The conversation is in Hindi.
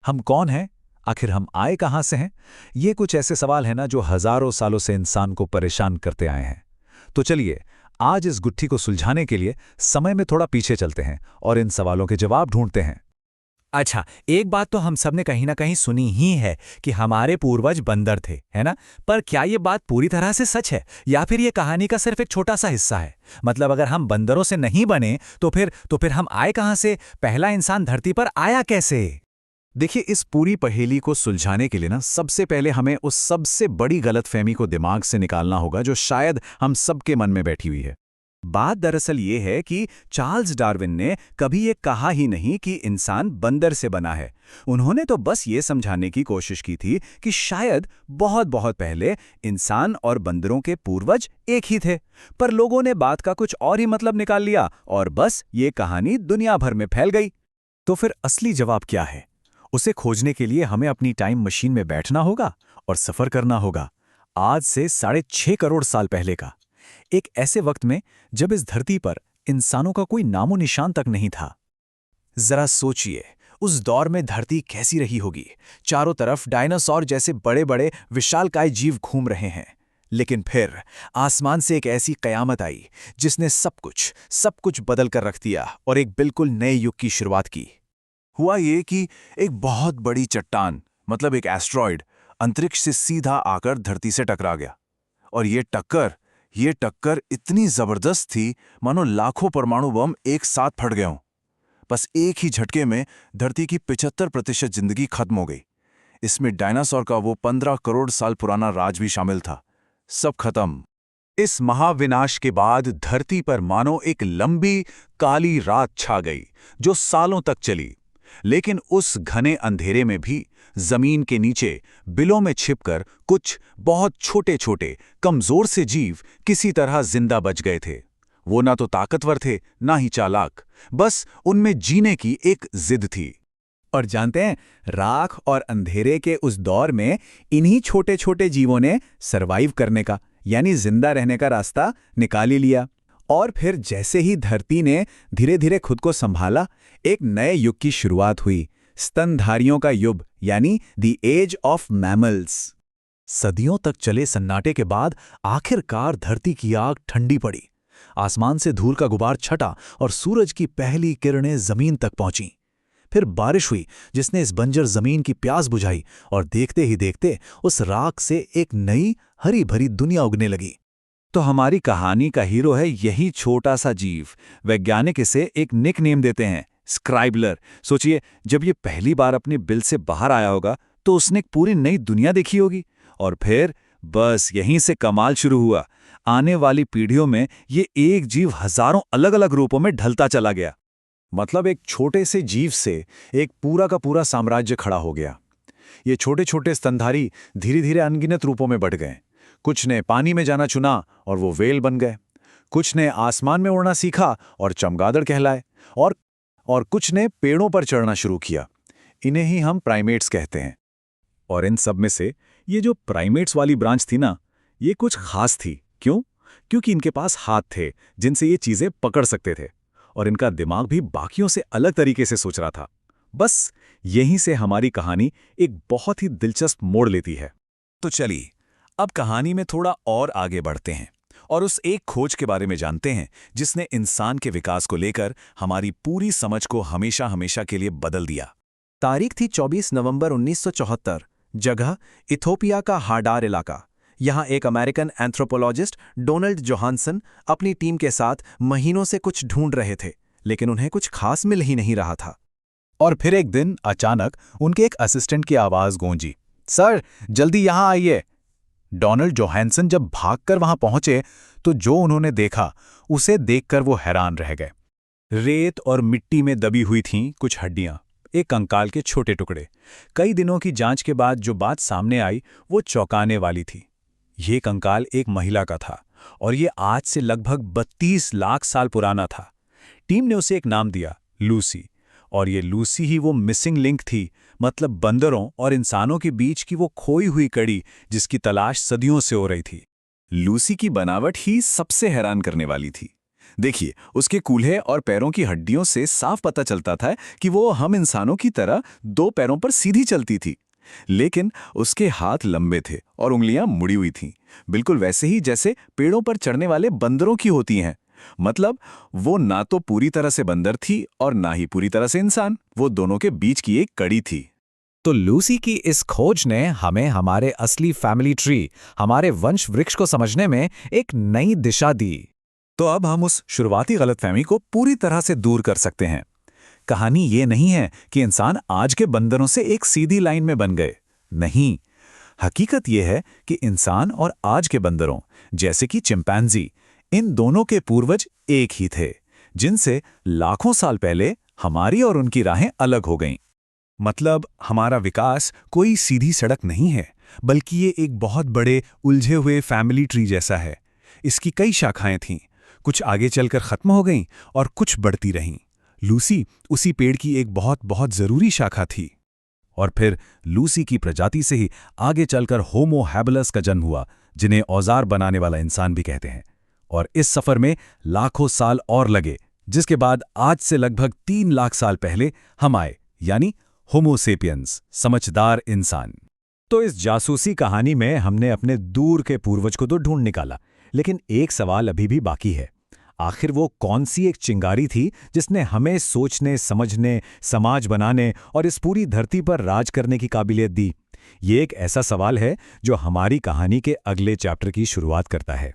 हम कौन हैं? आखिर हम आए कहाँ से हैं? ये कुछ ऐसे सवाल हैं ना जो हजारों सालों से इंसान को परेशान करते आए हैं। तो चलिए, आज इस गुत्थी को सुलझाने के लिए समय में थोड़ा पीछे चलते हैं और इन सवालों के जवाब ढूंढते हैं। अच्छा, एक बात तो हम सब ने कहीं ना कहीं सुनी ही है कि हमारे पूर्वज बंदर थे, है ना? पर क्या ये बात पूरी तरह से सच है या फिर ये कहानी का सिर्फ एक छोटा सा हिस्सा है? मतलब अगर हम बंदरों से नहीं बने तो फिर हम आए कहाँ से? पहला इंसान धरती पर आया कैसे? देखिए, इस पूरी पहेली को सुलझाने के लिए ना सबसे पहले हमें उस सबसे बड़ी गलतफहमी को दिमाग से निकालना होगा जो शायद हम सबके मन में बैठी हुई है। बात दरअसल ये है कि चार्ल्स डार्विन ने कभी ये कहा ही नहीं कि इंसान बंदर से बना है। उन्होंने तो बस ये समझाने की कोशिश की थी कि शायद बहुत बहुत पहले इंसान और बंदरों के पूर्वज एक ही थे। पर लोगों ने बात का कुछ और ही मतलब निकाल लिया और बस ये कहानी दुनिया भर में फैल गई। तो फिर असली जवाब क्या है? उसे खोजने के लिए हमें अपनी टाइम मशीन में बैठना होगा और सफर करना होगा आज से 6.5 करोड़ साल पहले का, एक ऐसे वक्त में जब इस धरती पर इंसानों का कोई नामो निशान तक नहीं था। जरा सोचिए, उस दौर में धरती कैसी रही होगी। चारों तरफ डायनासोर जैसे बड़े बड़े विशालकाय जीव घूम रहे हैं। लेकिन फिर आसमान से एक ऐसी कयामत आई जिसने सब कुछ बदल कर रख दिया और एक बिल्कुल नए युग की शुरुआत की। हुआ ये कि एक बहुत बड़ी चट्टान, मतलब एक एस्ट्रॉयड, अंतरिक्ष से सीधा आकर धरती से टकरा गया। और ये टक्कर इतनी जबरदस्त थी मानो लाखों परमाणु बम एक साथ फट गए हों। बस एक ही झटके में धरती की 75% जिंदगी खत्म हो गई। इसमें डायनासोर का वो 15 करोड़ साल पुराना राज भी शामिल था। सब खत्म। इस महाविनाश के बाद धरती पर मानो एक लंबी काली रात छा गई जो सालों तक चली। लेकिन उस घने अंधेरे में भी जमीन के नीचे बिलों में छिपकर कुछ बहुत छोटे छोटे कमजोर से जीव किसी तरह जिंदा बच गए थे। वो ना तो ताकतवर थे, ना ही चालाक, बस उनमें जीने की एक जिद थी। और जानते हैं, राख और अंधेरे के उस दौर में इन्हीं छोटे छोटे जीवों ने सरवाइव करने का, यानी जिंदा रहने का रास्ता निकाल ही लिया। और फिर जैसे ही धरती ने धीरे धीरे खुद को संभाला, एक नए युग की शुरुआत हुई, स्तनधारियों का युग, यानी द एज ऑफ मैमल्स। सदियों तक चले सन्नाटे के बाद आखिरकार धरती की आग ठंडी पड़ी। आसमान से धूल का गुबार छटा और सूरज की पहली किरणें जमीन तक पहुंची। फिर बारिश हुई जिसने इस बंजर जमीन की प्यास बुझाई और देखते ही देखते उस राख से एक नई हरी भरी दुनिया उगने लगी। तो हमारी कहानी का हीरो है यही छोटा सा जीव। वैज्ञानिक इसे एक निक नेम देते हैं, स्क्राइबलर। सोचिए, जब ये पहली बार अपने बिल से बाहर आया होगा तो उसने एक पूरी नई दुनिया देखी होगी। और फिर बस यहीं से कमाल शुरू हुआ। आने वाली पीढ़ियों में ये एक जीव हजारों अलग अलग रूपों में ढलता चला गया। मतलब एक छोटे से जीव से एक पूरा का पूरा साम्राज्य खड़ा हो गया। ये छोटे छोटे स्तनधारी धीरे धीरे अनगिनत रूपों में बढ़ गए। कुछ ने पानी में जाना चुना और वो व्हेल बन गए। कुछ ने आसमान में उड़ना सीखा और चमगादड़ कहलाए। और कुछ ने पेड़ों पर चढ़ना शुरू किया। इन्हें ही हम प्राइमेट्स कहते हैं। और इन सब में से ये जो प्राइमेट्स वाली ब्रांच थी ना, ये कुछ खास थी। क्यों? क्योंकि इनके पास हाथ थे जिनसे ये चीजें पकड़ सकते थे। और इनका दिमाग भी बाकियों से अलग तरीके से सोच रहा था। बस यहीं से हमारी कहानी एक बहुत ही दिलचस्प मोड़ लेती है। तो चलिए, अब कहानी में थोड़ा और आगे बढ़ते हैं और उस एक खोज के बारे में जानते हैं जिसने इंसान के विकास को लेकर हमारी पूरी समझ को हमेशा हमेशा के लिए बदल दिया। तारीख थी 24 नवंबर 1974। जगह इथोपिया का हाडार इलाका। यहाँ एक अमेरिकन एंथ्रोपोलॉजिस्ट डोनाल्ड जोहानसन अपनी टीम के साथ महीनों से कुछ ढूंढ रहे थे, लेकिन उन्हें कुछ खास मिल ही नहीं रहा था। और फिर एक दिन अचानक उनके एक असिस्टेंट की आवाज गूंजी, सर जल्दी यहां आइए। डोनाल्ड जोहानसन जब भागकर वहां पहुंचे तो जो उन्होंने देखा उसे देखकर वो हैरान रह गए। रेत और मिट्टी में दबी हुई थीं कुछ हड्डियां, एक कंकाल के छोटे टुकड़े। कई दिनों की जांच के बाद जो बात सामने आई वो चौंकाने वाली थी। ये कंकाल एक महिला का था और ये आज से लगभग 32 लाख साल पुराना था। टीम ने उसे एक नाम दिया, लूसी। और ये लूसी ही वो मिसिंग लिंक थी, मतलब बंदरों और इंसानों के बीच की वो खोई हुई कड़ी जिसकी तलाश सदियों से हो रही थी। लूसी की बनावट ही सबसे हैरान करने वाली थी। देखिए, उसके कूल्हे और पैरों की हड्डियों से साफ पता चलता था कि वो हम इंसानों की तरह 2 पैरों पर सीधी चलती थी। लेकिन उसके हाथ लंबे थे और उंगलियां मुड़ी हुई थीं, बिल्कुल वैसे ही जैसे पेड़ों पर चढ़ने वाले बंदरों की होती हैं। मतलब वो ना तो पूरी तरह से बंदर थी और ना ही पूरी तरह से इंसान, वो दोनों के बीच की एक कड़ी थी। तो लूसी की इस खोज ने हमें हमारे असली फैमिली ट्री, हमारे वंश वृक्ष को समझने में एक नई दिशा दी। तो अब हम उस शुरुआती गलतफहमी को पूरी तरह से दूर कर सकते हैं। कहानी ये नहीं है कि इंसान आज के बंदरों से एक सीधी लाइन में बन गए। नहीं, हकीकत यह है कि इंसान और आज के बंदरों, जैसे कि चिंपैंजी, इन दोनों के पूर्वज एक ही थे, जिनसे लाखों साल पहले हमारी और उनकी राहें अलग हो गईं। मतलब हमारा विकास कोई सीधी सड़क नहीं है, बल्कि ये एक बहुत बड़े उलझे हुए फैमिली ट्री जैसा है। इसकी कई शाखाएं थीं, कुछ आगे चलकर खत्म हो गईं और कुछ बढ़ती रहीं। लूसी उसी पेड़ की एक बहुत बहुत जरूरी शाखा थी। और फिर लूसी की प्रजाति से ही आगे चलकर होमो हैबिलस का जन्म हुआ, जिन्हें औजार बनाने वाला इंसान भी कहते हैं। और इस सफर में लाखों साल और लगे, जिसके बाद आज से लगभग 3 लाख साल पहले हम आए, यानी होमो सेपियंस, समझदार इंसान। तो इस जासूसी कहानी में हमने अपने दूर के पूर्वज को तो ढूंढ निकाला, लेकिन एक सवाल अभी भी बाकी है। आखिर वो कौन सी एक चिंगारी थी जिसने हमें सोचने, समझने, समाज बनाने और इस पूरी धरती पर राज करने की काबिलियत दी? ये एक ऐसा सवाल है जो हमारी कहानी के अगले चैप्टर की शुरुआत करता है।